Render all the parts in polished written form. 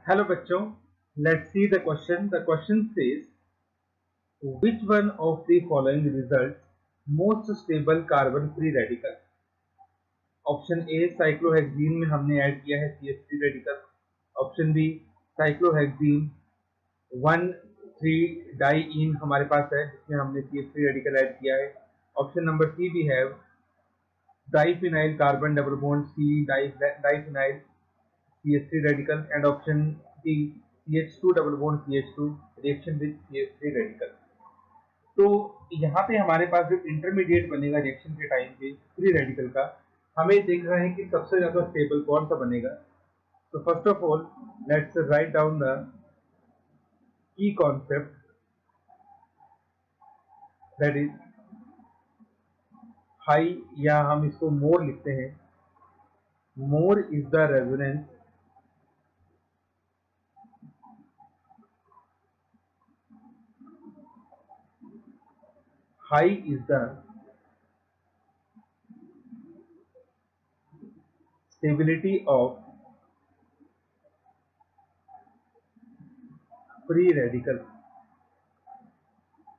Hello बच्चों, let's see the question. The question says, which one of the following results most stable carbon free radical? Option A cyclohexene में हमने add किया है CH3 radical. Option B cyclohexene 1,3 diene हमारे पास है जिसमें हमने CH3 रेडिकल ऐड किया है। ऑप्शन नंबर सी भी है diphenyl carbon double bond C diphenyl CH3 radical, and option D CH2 double bond CH2 reaction with CH3 radical। तो यहाँ पे हमारे पास जो इंटरमीडिएट बनेगा रिएक्शन के टाइम पे फ्री रेडिकल का, हमें देख रहे हैं कि सबसे ज्यादा स्टेबल कौन सा बनेगा। तो first of all let's write down the key concept, that is high, या हम इसको मोर लिखते हैं। More is the resonance high is the stability of free radical,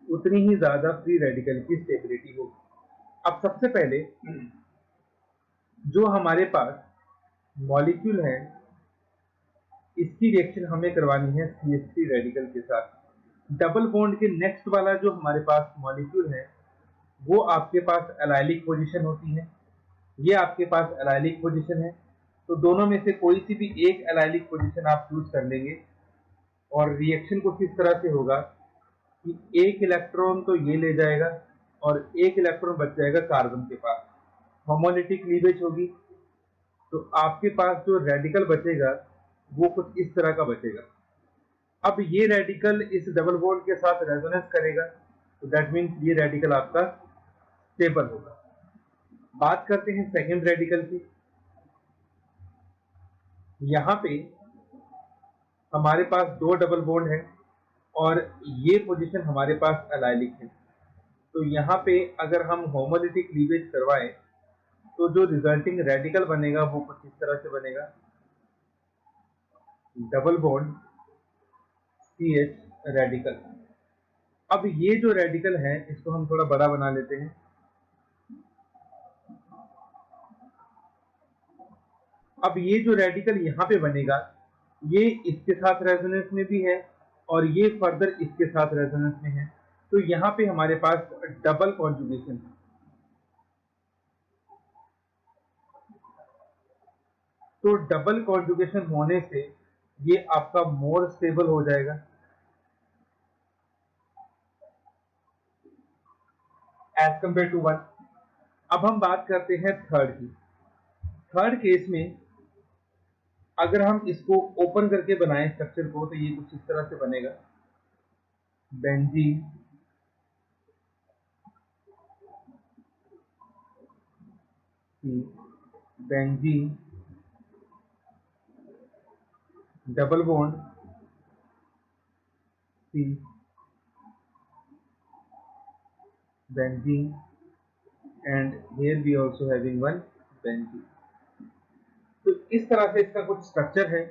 उतनी ही ज्यादा फ्री रेडिकल की स्टेबिलिटी होगी। अब सबसे पहले जो हमारे पास मॉलिक्यूल है इसकी रिएक्शन हमें करवानी है CH3 रेडिकल के साथ। डबल बॉन्ड के नेक्स्ट वाला जो हमारे पास मॉलिक्यूल है वो आपके पास एलाइलिक पोजीशन होती है, ये आपके पास एलाइलिक पोजीशन है। तो दोनों में से कोई सी भी एक एलाइलिक पोजीशन आप चूज कर लेंगे और रिएक्शन कुछ इस तरह से होगा कि एक इलेक्ट्रॉन तो ये ले जाएगा और एक इलेक्ट्रॉन बच जाएगा कार्बन के पास। होमोलिटिक क्लीवेज होगी, तो आपके पास जो रेडिकल बचेगा वो कुछ इस तरह का बचेगा। अब ये रेडिकल इस डबल बॉन्ड के साथ रेजोनेंस करेगा, तो दैट मीन्स ये रेडिकल आपका स्टेबल होगा। बात करते हैं सेकेंड रेडिकल की। यहाँ पे हमारे पास दो डबल बॉन्ड है और ये पोजीशन हमारे पास एलाइलिक है। तो यहाँ पे अगर हम होमोलिटिक क्लीवेज करवाएं तो जो रिजल्टिंग रेडिकल बनेगा वो कुछ इस तरह से बनेगा, डबल बॉन्ड CH रेडिकल। अब ये जो रेडिकल है इसको हम थोड़ा बड़ा बना लेते हैं। अब ये जो रेडिकल यहाँ पे बनेगा ये इसके साथ रेजोनेंस में भी है और ये फर्दर इसके साथ रेजोनेंस में है। तो यहाँ पे हमारे पास डबल कॉन्जुगेशन है। तो डबल कॉन्जुगेशन होने से ये आपका मोर स्टेबल हो जाएगा। As compared to one. अब हम बात करते हैं थर्ड की। थर्ड केस में अगर हम इसको ओपन करके बनाएं स्ट्रक्चर को तो ये कुछ इस तरह से बनेगा, benzene benzene double bond C benzene and here we also having one benzene. तो इस तरह से इसका कुछ स्ट्रक्चर है।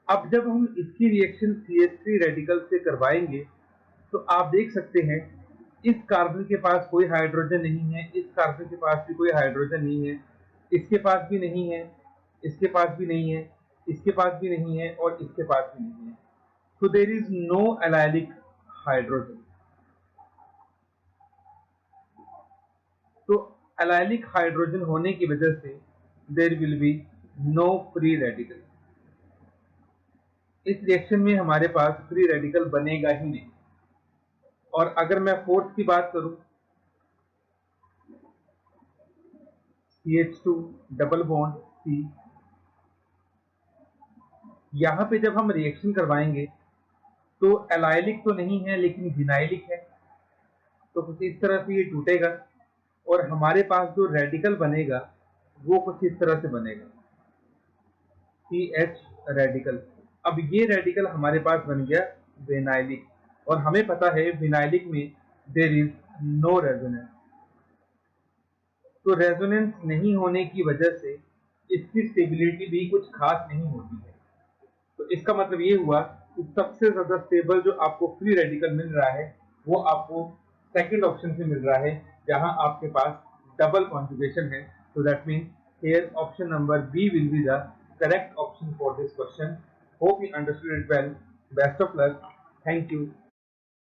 अब जब हम इसकी रिएक्शन CH3 रेडिकल से करवाएंगे तो आप देख सकते हैं इस कार्बन के पास कोई हाइड्रोजन नहीं है, इस कार्बन के पास भी कोई हाइड्रोजन नहीं है, इसके पास भी नहीं है, इसके पास भी नहीं है, इसके पास भी नहीं है और इसके पास भी नहीं है। तो there is no allylic hydrogen. तो एलाइलिक हाइड्रोजन होने की वजह से there will be no free radical. इस रिएक्शन में हमारे पास फ्री रेडिकल बनेगा ही नहीं। और अगर मैं फोर्थ की बात करूं, CH2 डबल बॉन्ड C, यहां पे जब हम रिएक्शन करवाएंगे तो एलाइलिक तो नहीं है लेकिन विनाइलिक है। तो कुछ इस तरह से ये टूटेगा और हमारे पास जो रेडिकल बनेगा वो कुछ इस तरह से बनेगा, CH रेडिकल। अब ये रेडिकल हमारे पास बन गया विनाइलिक और हमें पता है विनाइलिक में देयर इज नो रेजोनेंस। तो रेजोनेंस नहीं होने की वजह से इसकी स्टेबिलिटी भी कुछ खास नहीं होती है। तो इसका मतलब ये हुआ कि सबसे ज्यादा स्टेबल जो आपको फ्री रेडिकल मिल रहा है वो आपको सेकंड ऑप्शन से मिल रहा है, जहां आपके पास डबल कॉन्जुगेशन है. So that means here option number B will be the correct option for this question. Hope you understood it well. Best of luck. Thank you.